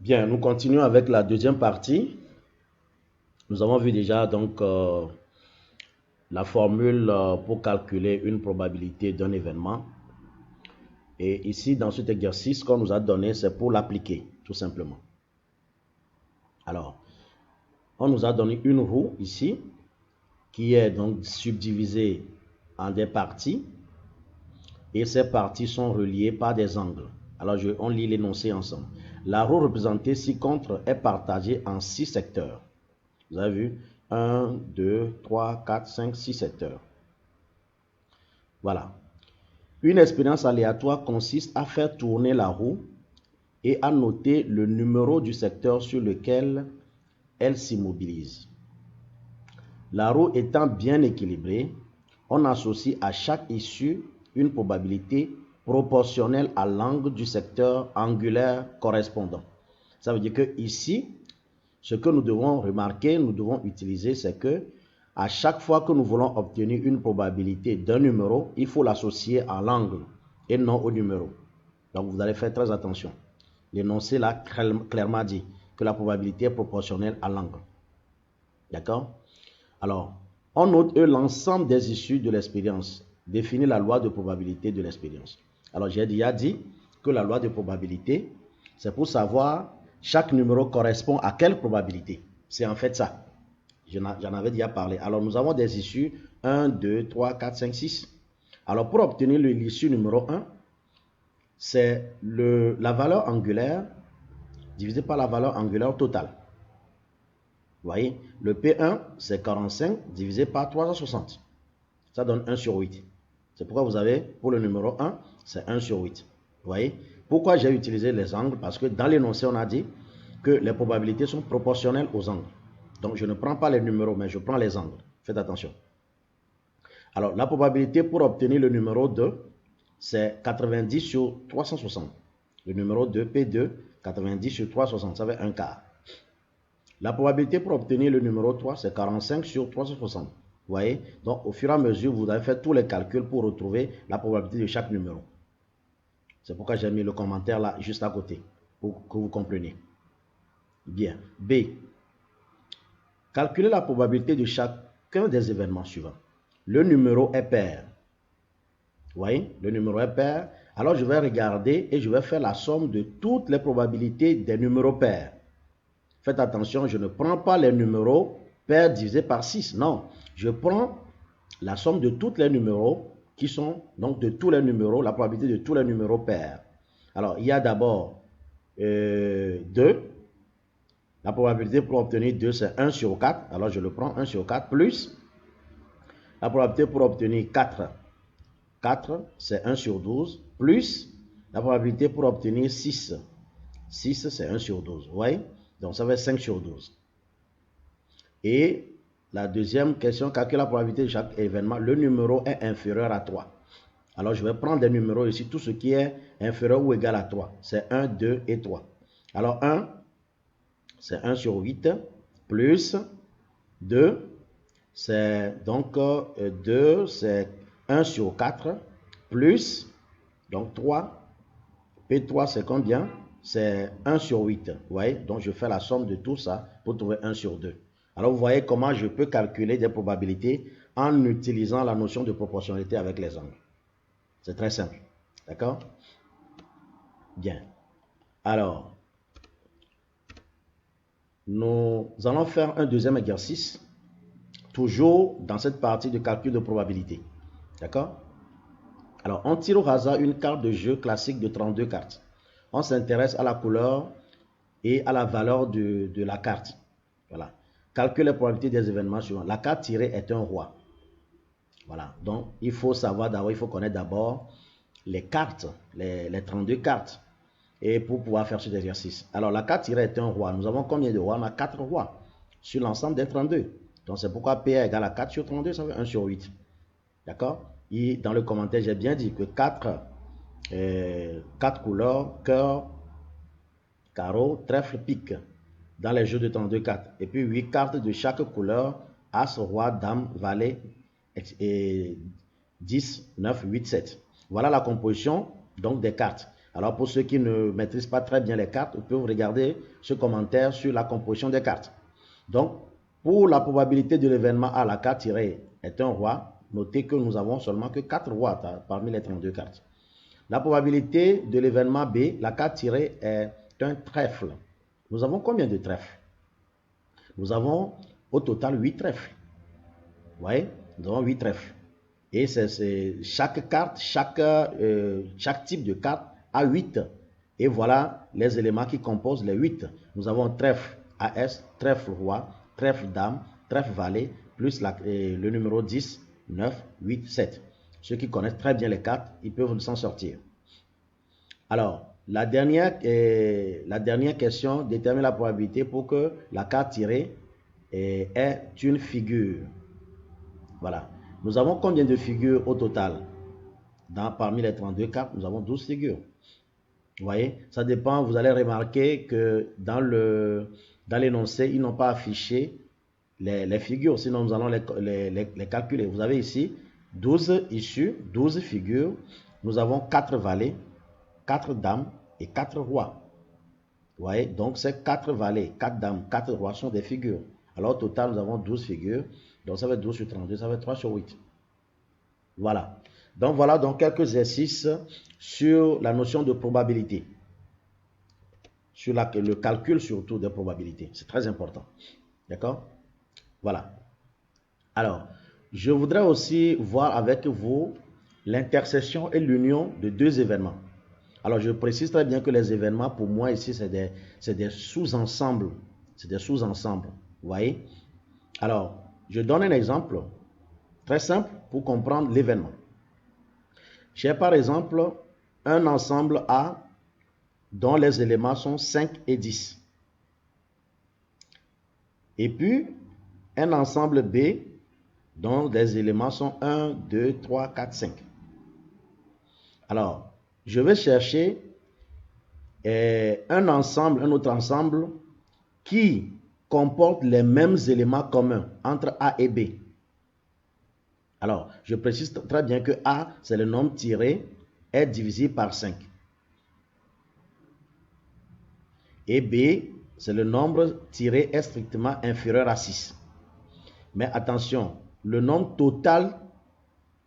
Bien, nous continuons avec la deuxième partie. Nous avons vu déjà donc la formule pour calculer une probabilité d'un événement. Et ici, dans cet exercice qu'on nous a donné, c'est pour l'appliquer, tout simplement. Alors, on nous a donné une roue ici, qui est donc subdivisée en des parties. Et ces parties sont reliées par des angles. Alors, on lit l'énoncé ensemble. La roue représentée ci-contre est partagée en 6 secteurs. Vous avez vu 1, 2, 3, 4, 5, 6 secteurs. Voilà. Une expérience aléatoire consiste à faire tourner la roue et à noter le numéro du secteur sur lequel elle s'immobilise. La roue étant bien équilibrée, on associe à chaque issue une probabilité proportionnelle à l'angle du secteur angulaire correspondant. Ça veut dire que ici, ce que nous devons remarquer, nous devons utiliser, c'est que à chaque fois que nous voulons obtenir une probabilité d'un numéro, il faut l'associer à l'angle et non au numéro. Donc vous allez faire très attention. L'énoncé là clairement dit que la probabilité est proportionnelle à l'angle. D'accord? Alors, on note l'ensemble des issues de l'expérience, définit la loi de probabilité de l'expérience. Alors, j'ai déjà dit que la loi de probabilité, c'est pour savoir chaque numéro correspond à quelle probabilité. C'est en fait ça. J'en avais déjà parlé. Alors, nous avons des issues 1, 2, 3, 4, 5, 6. Alors, pour obtenir l'issue numéro 1, c'est la valeur angulaire divisée par la valeur angulaire totale. Vous voyez, le P1, c'est 45 divisé par 360. Ça donne 1 sur 8. C'est pourquoi vous avez, pour le numéro 1, c'est 1 sur 8. Vous voyez, pourquoi j'ai utilisé les angles? Parce que dans l'énoncé, on a dit que les probabilités sont proportionnelles aux angles. Donc, je ne prends pas les numéros, mais je prends les angles. Faites attention. Alors, la probabilité pour obtenir le numéro 2, c'est 90 sur 360. Le numéro 2, P2, 90 sur 360, ça fait un quart. La probabilité pour obtenir le numéro 3, c'est 45 sur 360. Vous voyez? Donc, au fur et à mesure, vous allez faire tous les calculs pour retrouver la probabilité de chaque numéro. C'est pourquoi j'ai mis le commentaire là, juste à côté, pour que vous compreniez. Bien. B. Calculer la probabilité de chacun des événements suivants. Le numéro est pair. Vous voyez? Le numéro est pair. Alors, je vais regarder et je vais faire la somme de toutes les probabilités des numéros pairs. Faites attention, je ne prends pas les numéros pairs divisé par 6. Non, je prends la somme de tous les numéros qui sont, donc de tous les numéros, la probabilité de tous les numéros pairs. Alors, il y a d'abord 2. La probabilité pour obtenir 2, c'est 1 sur 4. Alors, je le prends 1 sur 4 plus la probabilité pour obtenir 4. 4, c'est 1 sur 12 plus la probabilité pour obtenir 6. 6, c'est 1 sur 12. Vous voyez? Donc, ça fait 5 sur 12. Et la deuxième question, calcule la probabilité de chaque événement. Le numéro est inférieur à 3. Alors, je vais prendre des numéros ici. Tout ce qui est inférieur ou égal à 3. C'est 1, 2 et 3. Alors, 1, c'est 1 sur 8. Plus 2, c'est donc 2, c'est 1 sur 4. Plus, donc 3. P3, c'est combien? C'est 1 sur 8. Vous voyez? Donc, je fais la somme de tout ça pour trouver 1 sur 2. Alors, vous voyez comment je peux calculer des probabilités en utilisant la notion de proportionnalité avec les angles. C'est très simple. D'accord? Bien. Alors, nous allons faire un deuxième exercice, toujours dans cette partie de calcul de probabilité. D'accord? Alors, on tire au hasard une carte de jeu classique de 32 cartes. On s'intéresse à la couleur et à la valeur de la carte. Voilà. Calcule les probabilités des événements suivants. La carte tirée est un roi. Voilà. Donc, il faut savoir d'abord, il faut connaître d'abord les cartes, les 32 cartes, et pour pouvoir faire cet exercice. Alors, la carte tirée est un roi. Nous avons combien de rois? On a 4 rois sur l'ensemble des 32. Donc, c'est pourquoi P égale à 4 sur 32, ça fait 1 sur 8. D'accord? Et dans le commentaire, j'ai bien dit que 4 couleurs, cœur, carreau, trèfle, pique, dans les jeux de 32 cartes. Et puis 8 cartes de chaque couleur, as, roi, dame, valet, et 10, 9, 8, 7. Voilà la composition donc des cartes. Alors pour ceux qui ne maîtrisent pas très bien les cartes, ils peuvent regarder ce commentaire sur la composition des cartes. Donc, pour la probabilité de l'événement A, la carte tirée est un roi. Notez que nous avons seulement que 4 rois parmi les 32 cartes. La probabilité de l'événement B, la carte tirée est un trèfle. Nous avons combien de trèfles? Nous avons au total 8 trèfles. Vous voyez? Nous avons 8 trèfles. Et chaque carte, chaque type de carte a 8. Et voilà les éléments qui composent les 8. Nous avons trèfle AS, trèfle roi, trèfle dame, trèfle valet, plus le numéro 10, 9, 8, 7. Ceux qui connaissent très bien les cartes, ils peuvent s'en sortir. Alors, la dernière question détermine la probabilité pour que la carte tirée ait une figure. Voilà. Nous avons combien de figures au total? Parmi les 32 cartes, nous avons 12 figures. Vous voyez, ça dépend. Vous allez remarquer que dans l'énoncé, ils n'ont pas affiché les figures. Sinon, nous allons les calculer. Vous avez ici 12 issues, 12 figures. Nous avons 4 valets, 4 dames et 4 rois. Vous voyez, donc ces 4 valets, 4 dames, 4 rois sont des figures. Alors au total, nous avons 12 figures. Donc ça fait 12 sur 32, ça fait 3 sur 8. Voilà. Donc voilà donc quelques exercices sur la notion de probabilité. Sur le calcul surtout des probabilités. C'est très important. D'accord? Voilà. Alors, je voudrais aussi voir avec vous l'intersection et l'union de deux événements. Alors, je précise très bien que les événements, pour moi, ici, c'est des sous-ensembles. C'est des sous-ensembles. Vous voyez? Alors, je donne un exemple très simple pour comprendre l'événement. J'ai par exemple un ensemble A dont les éléments sont 5 et 10. Et puis, un ensemble B dont les éléments sont 1, 2, 3, 4, 5. Alors, je vais chercher un autre ensemble qui comporte les mêmes éléments communs entre A et B. Alors, je précise très bien que A, c'est le nombre tiré, est divisible par 5. Et B, c'est le nombre tiré est strictement inférieur à 6. Mais attention, le nombre total,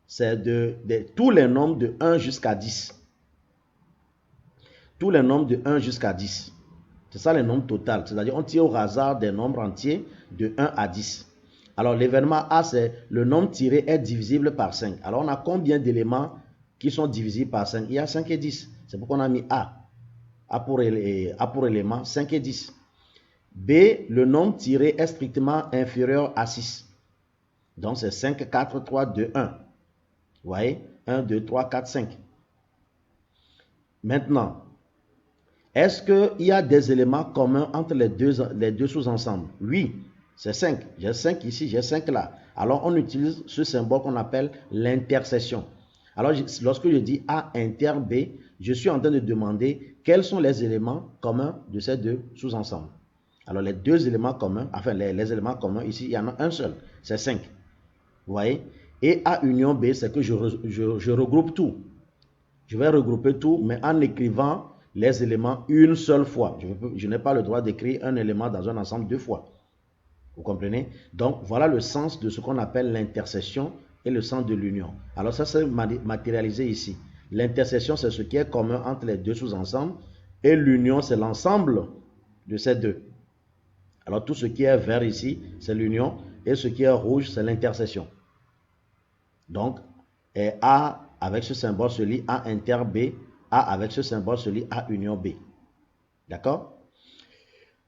c'est de tous les nombres de 1 jusqu'à 10. Tous les nombres de 1 jusqu'à 10. C'est ça le nombre total. C'est-à-dire on tire au hasard des nombres entiers de 1 à 10. Alors l'événement A, c'est le nombre tiré est divisible par 5. Alors on a combien d'éléments qui sont divisibles par 5? Il y a 5 et 10. C'est pourquoi on a mis A. A pour élément 5 et 10. B, le nombre tiré est strictement inférieur à 6. Donc c'est 5, 4, 3, 2, 1. Vous voyez? 1, 2, 3, 4, 5. Maintenant, est-ce qu'il y a des éléments communs entre les deux sous-ensembles? Oui, c'est 5. J'ai 5 ici, j'ai 5 là. Alors on utilise ce symbole qu'on appelle l'intersection. Alors lorsque je dis A inter B, je suis en train de demander quels sont les éléments communs de ces deux sous-ensembles. Alors les deux éléments communs, enfin les éléments communs ici, il y en a un seul, c'est 5. Vous voyez? Et A union B, c'est que je regroupe tout. Je vais regrouper tout, mais en écrivant les éléments une seule fois. Je n'ai pas le droit d'écrire un élément dans un ensemble deux fois. Vous comprenez? Donc, voilà le sens de ce qu'on appelle l'intersection et le sens de l'union. Alors, ça c'est matérialisé ici. L'intersection, c'est ce qui est commun entre les deux sous-ensembles et l'union, c'est l'ensemble de ces deux. Alors, tout ce qui est vert ici, c'est l'union et ce qui est rouge, c'est l'intersection. Donc, A avec ce symbole se lit A inter B, A avec ce symbole se lit A union B. D'accord?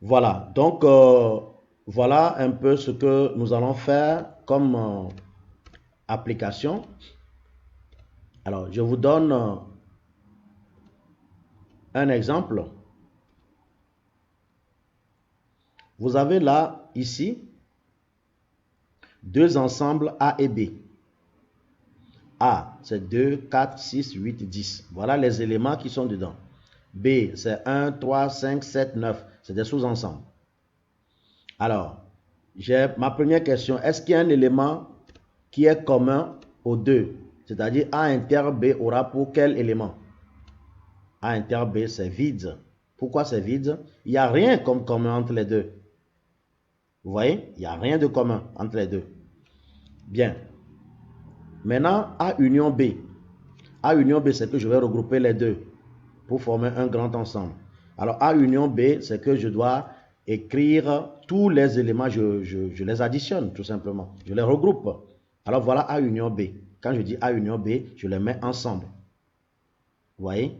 Voilà, donc voilà un peu ce que nous allons faire comme application. Alors, je vous donne un exemple. Vous avez là, ici, deux ensembles A et B. A, c'est 2, 4, 6, 8, 10. Voilà les éléments qui sont dedans. B, c'est 1, 3, 5, 7, 9. C'est des sous-ensembles. Alors, j'ai ma première question. Est-ce qu'il y a un élément qui est commun aux deux? C'est-à-dire A inter B aura pour quel élément? A inter B, c'est vide. Pourquoi c'est vide? Il n'y a rien comme commun entre les deux. Vous voyez? Il n'y a rien de commun entre les deux. Bien. Maintenant, A union B. A union B, c'est que je vais regrouper les deux pour former un grand ensemble. Alors, A union B, c'est que je dois écrire tous les éléments, je les additionne tout simplement. Je les regroupe. Alors, voilà A union B. Quand je dis A union B, je les mets ensemble. Vous voyez?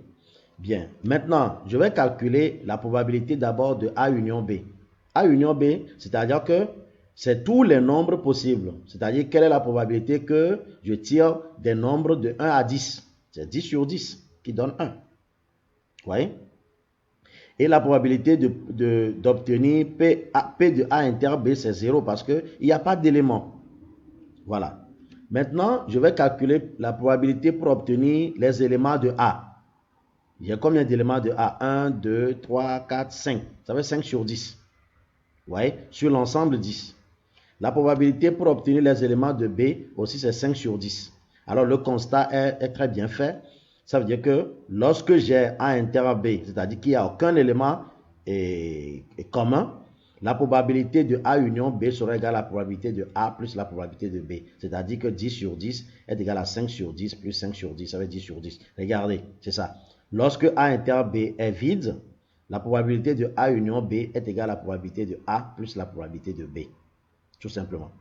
Bien. Maintenant, je vais calculer la probabilité d'abord de A union B. A union B, c'est-à-dire que c'est tous les nombres possibles. C'est-à-dire quelle est la probabilité que je tire des nombres de 1 à 10. C'est 10 sur 10 qui donne 1. Vous voyez? Et la probabilité d'obtenir P de A inter B, c'est 0 parce qu'il n'y a pas d'élément. Voilà. Maintenant, je vais calculer la probabilité pour obtenir les éléments de A. Il y a combien d'éléments de A? 1, 2, 3, 4, 5. Ça fait 5 sur 10. Vous voyez? Sur l'ensemble 10. La probabilité pour obtenir les éléments de B aussi, c'est 5 sur 10. Alors, le constat est très bien fait. Ça veut dire que lorsque j'ai A inter B, c'est-à-dire qu'il n'y a aucun élément commun, la probabilité de A union B sera égale à la probabilité de A plus la probabilité de B. C'est-à-dire que 10 sur 10 est égal à 5 sur 10 plus 5 sur 10. Ça fait 10 sur 10. Regardez, c'est ça. Lorsque A inter B est vide, la probabilité de A union B est égale à la probabilité de A plus la probabilité de B. Tout simplement.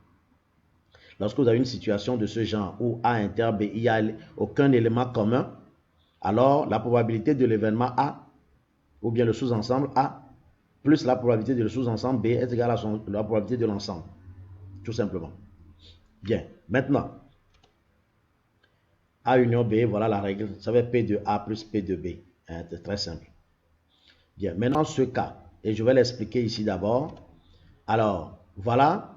Lorsque vous avez une situation de ce genre où A inter B, il n'y a aucun élément commun, alors la probabilité de l'événement A, ou bien le sous-ensemble A, plus la probabilité de le sous-ensemble B est égale à la probabilité de l'ensemble. Tout simplement. Bien. Maintenant, A union B, voilà la règle. Ça va être P de A plus P de B. C'est très simple. Bien. Maintenant, ce cas, et je vais l'expliquer ici d'abord. Alors, voilà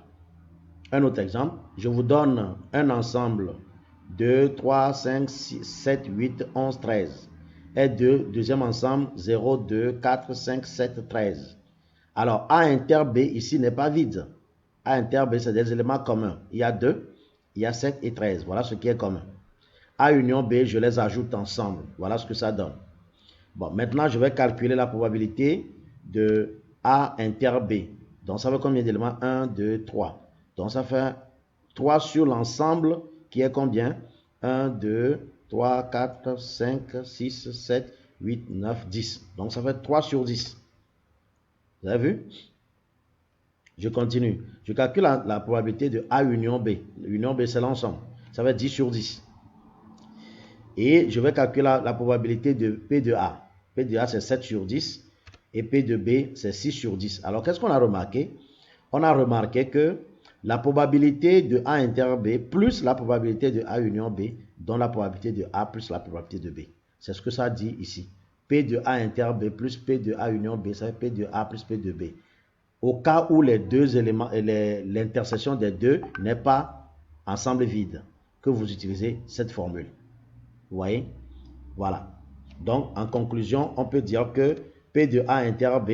un autre exemple. Je vous donne un ensemble 2, 3, 5, 6, 7, 8, 11, 13. Et deuxième ensemble 0, 2, 4, 5, 7, 13. Alors, A inter B ici n'est pas vide. A inter B, c'est des éléments communs. Il y a 2, il y a 7 et 13. Voilà ce qui est commun. A union B, je les ajoute ensemble. Voilà ce que ça donne. Bon, maintenant, je vais calculer la probabilité de A inter B. Donc, ça fait combien d'éléments? 1, 2, 3. Donc, ça fait 3 sur l'ensemble qui est combien? 1, 2, 3, 4, 5, 6, 7, 8, 9, 10. Donc, ça fait 3 sur 10. Vous avez vu? Je continue. Je calcule la probabilité de A union B. Union B, c'est l'ensemble. Ça va être 10 sur 10. Et je vais calculer la probabilité de P de A. P de A, c'est 7 sur 10. Et P de B, c'est 6 sur 10. Alors, qu'est-ce qu'on a remarqué? On a remarqué que la probabilité de A inter B plus la probabilité de A union B donne la probabilité de A plus la probabilité de B. C'est ce que ça dit ici. P de A inter B plus P de A union B, ça fait P de A plus P de B. Au cas où les deux éléments, l'intersection des deux n'est pas ensemble vide, que vous utilisez cette formule. Vous voyez? Voilà. Donc, en conclusion, on peut dire que P de A inter B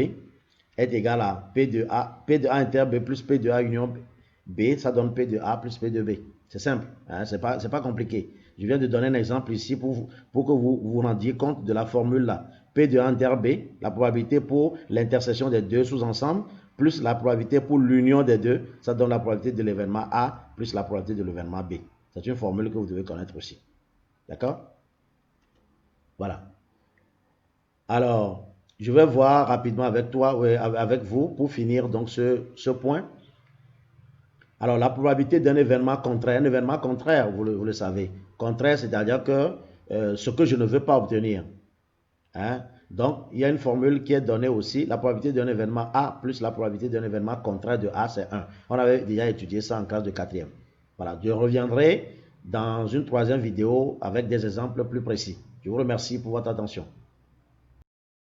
est égal à P de A inter B plus P de A union B, ça donne P de A plus P de B. C'est simple, hein? C'est pas compliqué. Je viens de donner un exemple ici pour que vous vous rendiez compte de la formule là. P de A inter B, la probabilité pour l'intersection des deux sous-ensembles, plus la probabilité pour l'union des deux, ça donne la probabilité de l'événement A plus la probabilité de l'événement B. C'est une formule que vous devez connaître aussi. D'accord? Voilà. Alors, je vais voir rapidement avec toi, avec vous, pour finir donc ce point. Alors, la probabilité d'un événement contraire, vous le savez. Contraire, c'est-à-dire que ce que je ne veux pas obtenir. Hein? Donc, il y a une formule qui est donnée aussi. La probabilité d'un événement A plus la probabilité d'un événement contraire de A, c'est 1. On avait déjà étudié ça en classe de 4e. Voilà, je reviendrai dans une troisième vidéo avec des exemples plus précis. Je vous remercie pour votre attention.